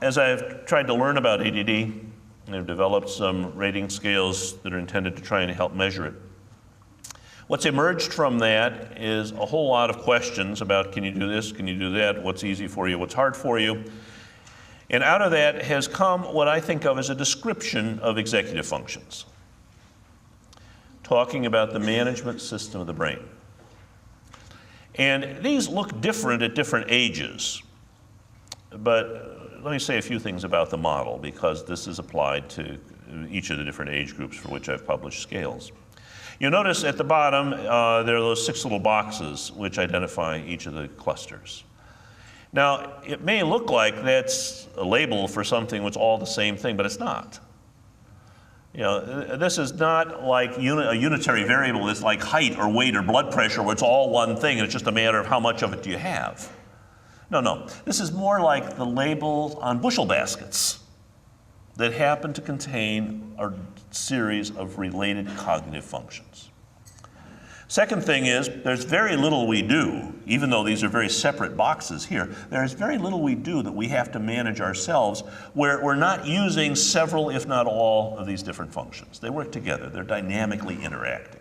As I've tried to learn about ADD, I've developed some rating scales that are intended to try and help measure it. What's emerged from that is a whole lot of questions about, can you do this, can you do that, what's easy for you, what's hard for you. And out of that has come what I think of as a description of executive functions, talking about the management system of the brain. And these look different at different ages, but let me say a few things about the model, because this is applied to each of the different age groups for which I've published scales. You'll notice at the bottom there are those 6 little boxes which identify each of the clusters. Now, it may look like that's a label for something which is all the same thing, but it's not. You know, this is not like a unitary variable that's like height or weight or blood pressure, where it's all one thing and it's just a matter of how much of it do you have. No. This is more like the labels on bushel baskets that happen to contain a series of related cognitive functions. Second thing is, there's very little we do, even though these are very separate boxes here, there's very little we do that we have to manage ourselves where we're not using several, if not all, of these different functions. They work together. They're dynamically interacting.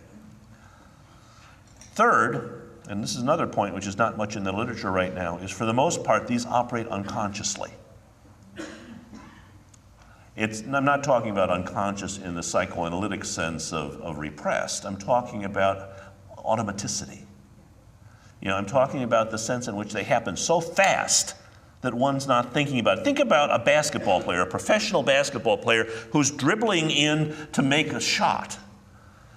Third, and this is another point which is not much in the literature right now, is for the most part, these operate unconsciously. I'm not talking about unconscious in the psychoanalytic sense of repressed. I'm talking about automaticity. You know, I'm talking about the sense in which they happen so fast that one's not thinking about it. Think about a basketball player, a professional basketball player who's dribbling in to make a shot.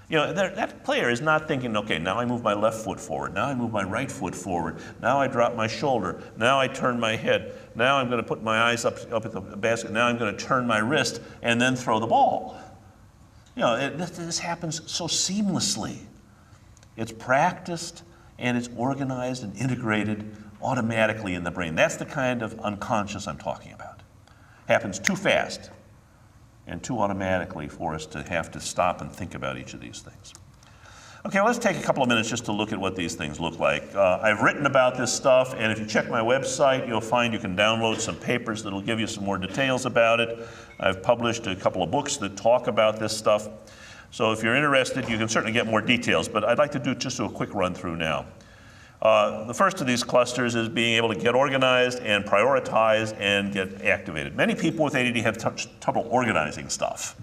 You know, that player is not thinking, okay, now I move my left foot forward, now I move my right foot forward, now I drop my shoulder, now I turn my head, now I'm going to put my eyes up at the basket, now I'm going to turn my wrist and then throw the ball. You know, this happens so seamlessly. It's practiced and it's organized and integrated automatically in the brain. That's the kind of unconscious I'm talking about. Happens too fast and too automatically for us to have to stop and think about each of these things. Okay, let's take a couple of minutes just to look at what these things look like. I've written about this stuff, and if you check my website, you'll find you can download some papers that'll give you some more details about it. I've published a couple of books that talk about this stuff. So if you're interested, you can certainly get more details, but I'd like to do just a quick run through now. The first of these clusters is being able to get organized and prioritize and get activated. Many people with ADD have trouble organizing stuff.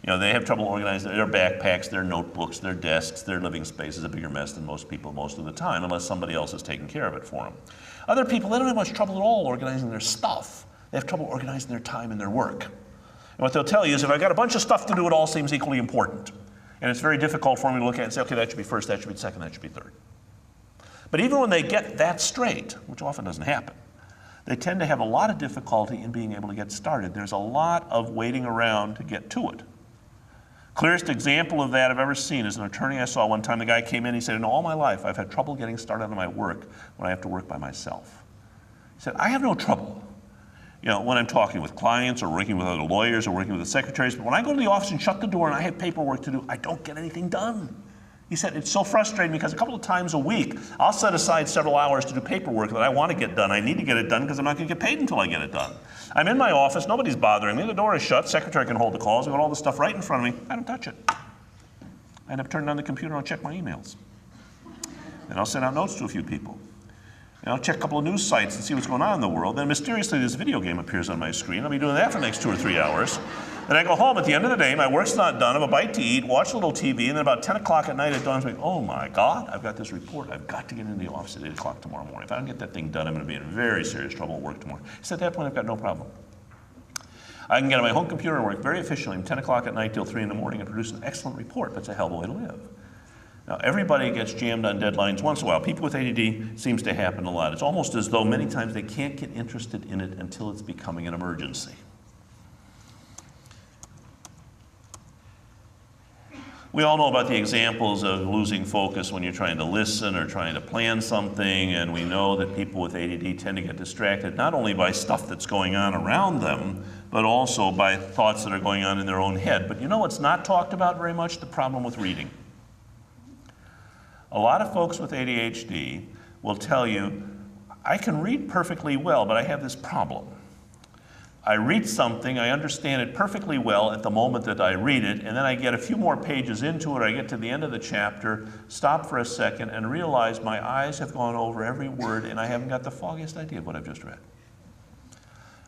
You know, they have trouble organizing their backpacks, their notebooks, their desks, their living space is a bigger mess than most people most of the time, unless somebody else is taking care of it for them. Other people, they don't have much trouble at all organizing their stuff. They have trouble organizing their time and their work. And what they'll tell you is, if I've got a bunch of stuff to do, it all seems equally important. And it's very difficult for me to look at it and say, okay, that should be first, that should be second, that should be third. But even when they get that straight, which often doesn't happen, they tend to have a lot of difficulty in being able to get started. There's a lot of waiting around to get to it. Clearest example of that I've ever seen is an attorney I saw one time. The guy came in, he said, in all my life, I've had trouble getting started on my work when I have to work by myself. He said, I have no trouble, you know, when I'm talking with clients or working with other lawyers or working with the secretaries, but when I go to the office and shut the door and I have paperwork to do, I don't get anything done. He said, it's so frustrating because a couple of times a week, I'll set aside several hours to do paperwork that I want to get done. I need to get it done because I'm not going to get paid until I get it done. I'm in my office, nobody's bothering me, the door is shut, secretary can hold the calls, I've got all the stuff right in front of me, I don't touch it. I end up turning on the computer and I'll check my emails. Then I'll send out notes to a few people. And I'll check a couple of news sites and see what's going on in the world. Then mysteriously this video game appears on my screen. I'll be doing that for the next 2 or 3 hours. Then I go home at the end of the day, my work's not done, I have a bite to eat, watch a little TV, and then about 10 o'clock at night it dawns on me, oh my God, I've got this report, I've got to get into the office at 8 o'clock tomorrow morning. If I don't get that thing done, I'm going to be in very serious trouble at work tomorrow. So at that point, I've got no problem. I can get on my home computer and work very efficiently from 10 o'clock at night till 3 in the morning and produce an excellent report. That's a hell of a way to live. Now, everybody gets jammed on deadlines once in a while. People with ADD seems to happen a lot. It's almost as though many times they can't get interested in it until it's becoming an emergency. We all know about the examples of losing focus when you're trying to listen or trying to plan something, and we know that people with ADD tend to get distracted not only by stuff that's going on around them, but also by thoughts that are going on in their own head. But you know what's not talked about very much? The problem with reading. A lot of folks with ADHD will tell you, I can read perfectly well, but I have this problem. I read something, I understand it perfectly well at the moment that I read it, and then I get a few more pages into it, I get to the end of the chapter, stop for a second, and realize my eyes have gone over every word and I haven't got the foggiest idea of what I've just read.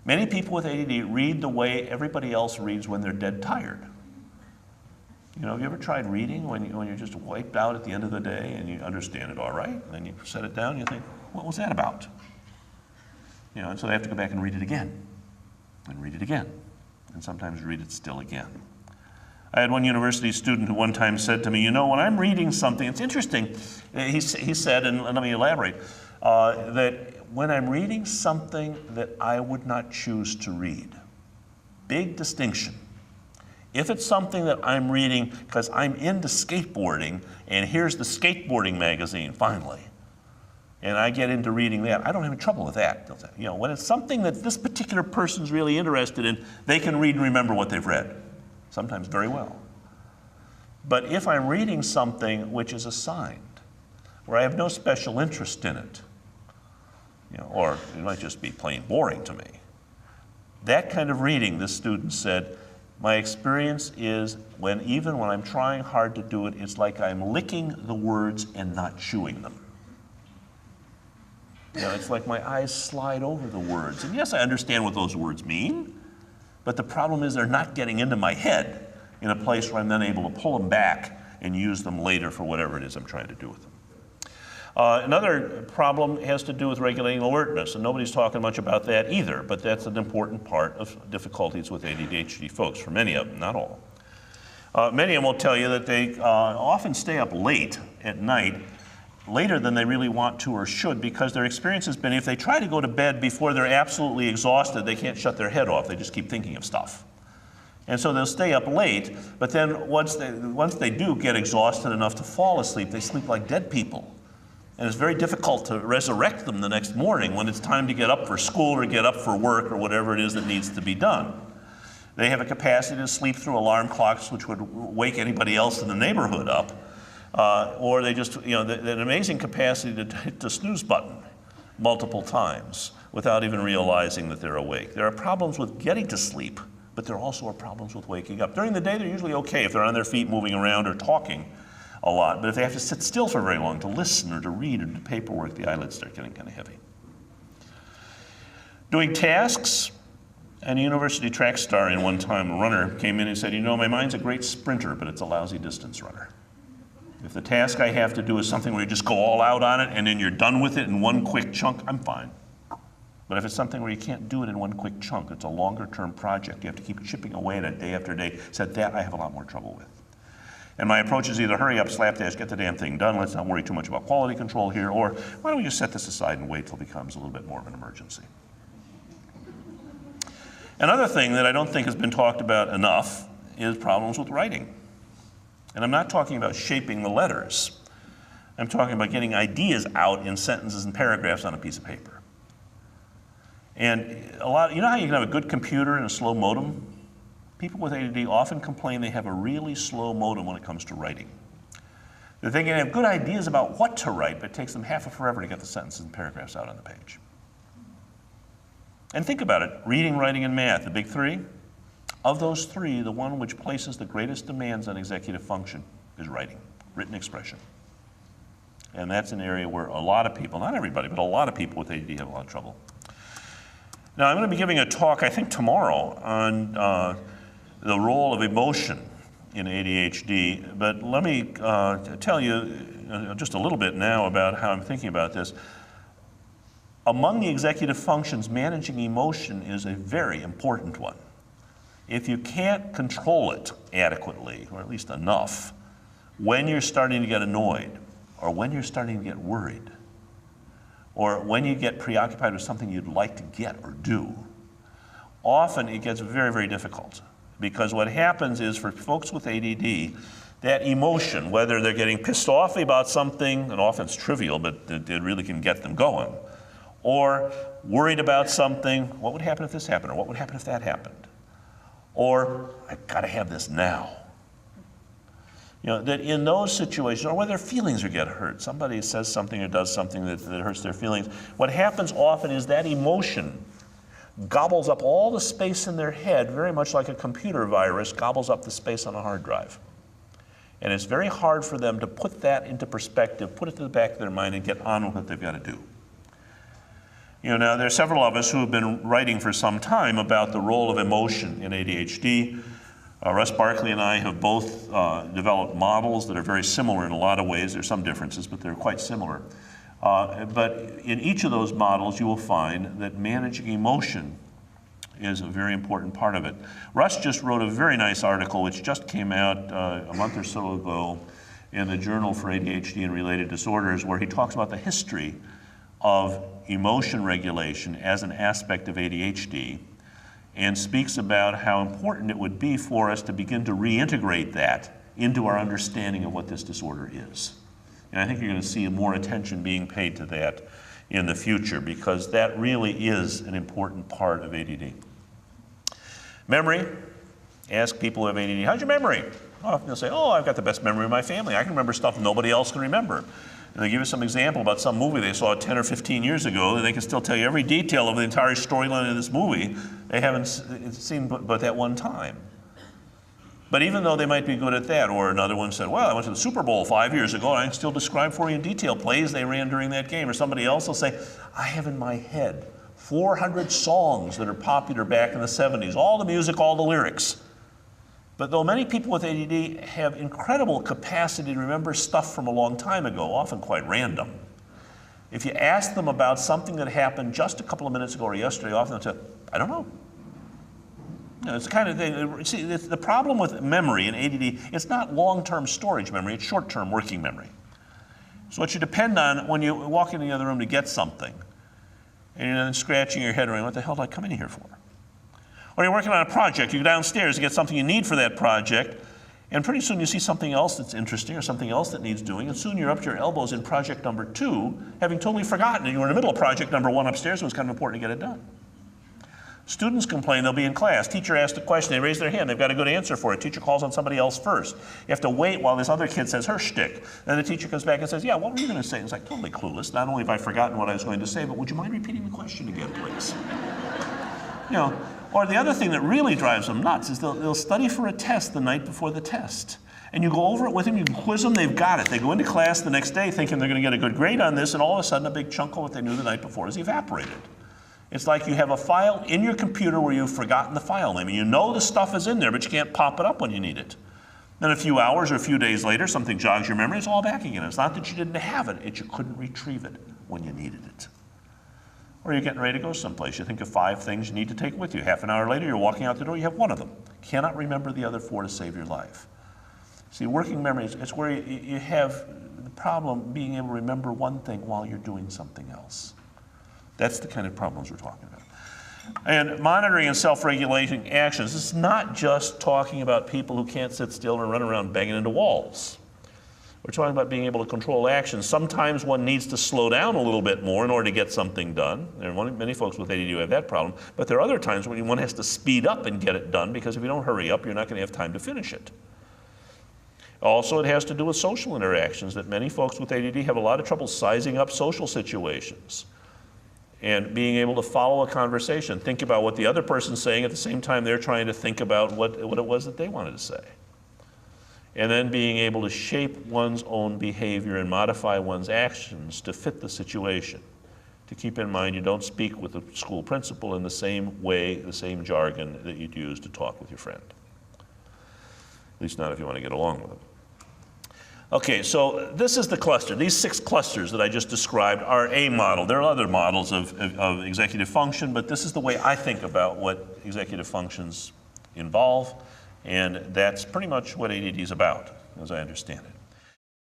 Many people with ADD read the way everybody else reads when they're dead tired. You know, have you ever tried reading when you're just wiped out at the end of the day and you understand it all right, and then you set it down and you think, what was that about? You know, and so they have to go back and read it again. And read it again, and sometimes read it still again. I had one university student who one time said to me, you know, when I'm reading something, it's interesting, he said, and let me elaborate, that when I'm reading something that I would not choose to read, big distinction. If it's something that I'm reading because I'm into skateboarding, and here's the skateboarding magazine, finally, and I get into reading that, I don't have any trouble with that. You know, when it's something that this particular person's really interested in, they can read and remember what they've read, sometimes very well. But if I'm reading something which is assigned, where I have no special interest in it, you know, or it might just be plain boring to me, that kind of reading, this student said, my experience is even when I'm trying hard to do it, it's like I'm licking the words and not chewing them. You know, it's like my eyes slide over the words. And yes, I understand what those words mean, but the problem is they're not getting into my head in a place where I'm then able to pull them back and use them later for whatever it is I'm trying to do with them. Another problem has to do with regulating alertness, and nobody's talking much about that either, but that's an important part of difficulties with ADHD folks, for many of them, not all. Many of them will tell you that they often stay up late at night, later than they really want to or should, because their experience has been if they try to go to bed before they're absolutely exhausted, they can't shut their head off. They just keep thinking of stuff. And so they'll stay up late, but then once they do get exhausted enough to fall asleep, they sleep like dead people. And it's very difficult to resurrect them the next morning when it's time to get up for school or get up for work or whatever it is that needs to be done. They have a capacity to sleep through alarm clocks which would wake anybody else in the neighborhood up. Or they just, you know, an amazing capacity to hit the snooze button multiple times without even realizing that they're awake. There are problems with getting to sleep, but there also are problems with waking up. During the day, they're usually okay if they're on their feet moving around or talking a lot, but if they have to sit still for very long to listen or to read or do paperwork, the eyelids start getting kind of heavy. Doing tasks, and a university track star in one time, a runner, came in and said, you know, my mind's a great sprinter, but it's a lousy distance runner. If the task I have to do is something where you just go all out on it and then you're done with it in one quick chunk, I'm fine. But if it's something where you can't do it in one quick chunk, it's a longer term project, you have to keep chipping away at it day after day, said that I have a lot more trouble with. And my approach is either hurry up, slapdash, get the damn thing done, let's not worry too much about quality control here, or why don't we just set this aside and wait till it becomes a little bit more of an emergency. Another thing that I don't think has been talked about enough is problems with writing. And I'm not talking about shaping the letters. I'm talking about getting ideas out in sentences and paragraphs on a piece of paper. And you know how you can have a good computer and a slow modem? People with ADD often complain they have a really slow modem when it comes to writing. They can have good ideas about what to write, but it takes them half a forever to get the sentences and paragraphs out on the page. And think about it, reading, writing, and math, the big three. Of those three, the one which places the greatest demands on executive function is writing, written expression. And that's an area where a lot of people, not everybody, but a lot of people with ADD have a lot of trouble. Now, I'm going to be giving a talk, I think tomorrow, on the role of emotion in ADHD, but let me tell you just a little bit now about how I'm thinking about this. Among the executive functions, managing emotion is a very important one. If you can't control it adequately, or at least enough, when you're starting to get annoyed, or when you're starting to get worried, or when you get preoccupied with something you'd like to get or do, often it gets very, very difficult. Because what happens is for folks with ADD, that emotion, whether they're getting pissed off about something, and often it's trivial, but it really can get them going, or worried about something, what would happen if this happened, or what would happen if that happened? Or, I've got to have this now. You know, that in those situations, or when their feelings get hurt, somebody says something or does something that hurts their feelings, what happens often is that emotion gobbles up all the space in their head, very much like a computer virus gobbles up the space on a hard drive. And it's very hard for them to put that into perspective, put it to the back of their mind, and get on with what they've got to do. You know, now there are several of us who have been writing for some time about the role of emotion in ADHD. Russ Barkley and I have both developed models that are very similar in a lot of ways. There's some differences, but they're quite similar. But in each of those models, you will find that managing emotion is a very important part of it. Russ just wrote a very nice article, which just came out a month or so ago in the Journal for ADHD and Related Disorders, where he talks about the history of emotion regulation as an aspect of ADHD, and speaks about how important it would be for us to begin to reintegrate that into our understanding of what this disorder is. And I think you're going to see more attention being paid to that in the future, because that really is an important part of ADD. Memory. Ask people who have ADD, how's your memory? Often they'll say, oh, I've got the best memory in my family. I can remember stuff nobody else can remember. And they give you some example about some movie they saw 10 or 15 years ago, and they can still tell you every detail of the entire storyline of this movie they haven't seen but that one time. But even though they might be good at that, or another one said, well, I went to the Super Bowl 5 years ago, and I can still describe for you in detail plays they ran during that game. Or somebody else will say, I have in my head 400 songs that are popular back in the 70s, all the music, all the lyrics. But though many people with ADD have incredible capacity to remember stuff from a long time ago, often quite random, if you ask them about something that happened just a couple of minutes ago or yesterday, often they'll say, I don't know. You know, it's the kind of thing, see, the problem with memory in ADD, it's not long-term storage memory, it's short-term working memory. So what you depend on when you walk into the other room to get something, and you're then scratching your head around, what the hell did I come in here for? Or you're working on a project, you go downstairs to get something you need for that project, and pretty soon you see something else that's interesting or something else that needs doing, and soon you're up to your elbows in project number 2, having totally forgotten that you were in the middle of project number 1 upstairs, and it was kind of important to get it done. Students complain they'll be in class. Teacher asks a question, they raise their hand, they've got a good answer for it. Teacher calls on somebody else first. You have to wait while this other kid says her shtick. Then the teacher comes back and says, yeah, what were you going to say? And it's like, totally clueless. Not only have I forgotten what I was going to say, but would you mind repeating the question again, please? You know, or the other thing that really drives them nuts is they'll study for a test the night before the test. And you go over it with them, you quiz them, they've got it. They go into class the next day thinking they're going to get a good grade on this, and all of a sudden a big chunk of what they knew the night before is evaporated. It's like you have a file in your computer where you've forgotten the file name, and you know the stuff is in there, but you can't pop it up when you need it. Then a few hours or a few days later, something jogs your memory, it's all back again. It's not that you didn't have it, it's you couldn't retrieve it when you needed it. Or you're getting ready to go someplace. You think of 5 things you need to take with you. Half an hour later, you're walking out the door, you have 1 of them. Cannot remember the other 4 to save your life. See, working memory, it's where you have the problem being able to remember one thing while you're doing something else. That's the kind of problems we're talking about. And monitoring and self-regulating actions, this is not just talking about people who can't sit still and run around banging into walls. We're talking about being able to control actions. Sometimes one needs to slow down a little bit more in order to get something done. There are many folks with ADD who have that problem, but there are other times when one has to speed up and get it done, because if you don't hurry up, you're not going to have time to finish it. Also, it has to do with social interactions, that many folks with ADD have a lot of trouble sizing up social situations and being able to follow a conversation, think about what the other person's saying at the same time they're trying to think about what it was that they wanted to say. And then being able to shape one's own behavior and modify one's actions to fit the situation. To keep in mind, you don't speak with the school principal in the same way, the same jargon that you'd use to talk with your friend. At least not if you want to get along with them. Okay, so this is the cluster. These 6 clusters that I just described are a model. There are other models of executive function, but this is the way I think about what executive functions involve, and that's pretty much what ADD is about, as I understand it.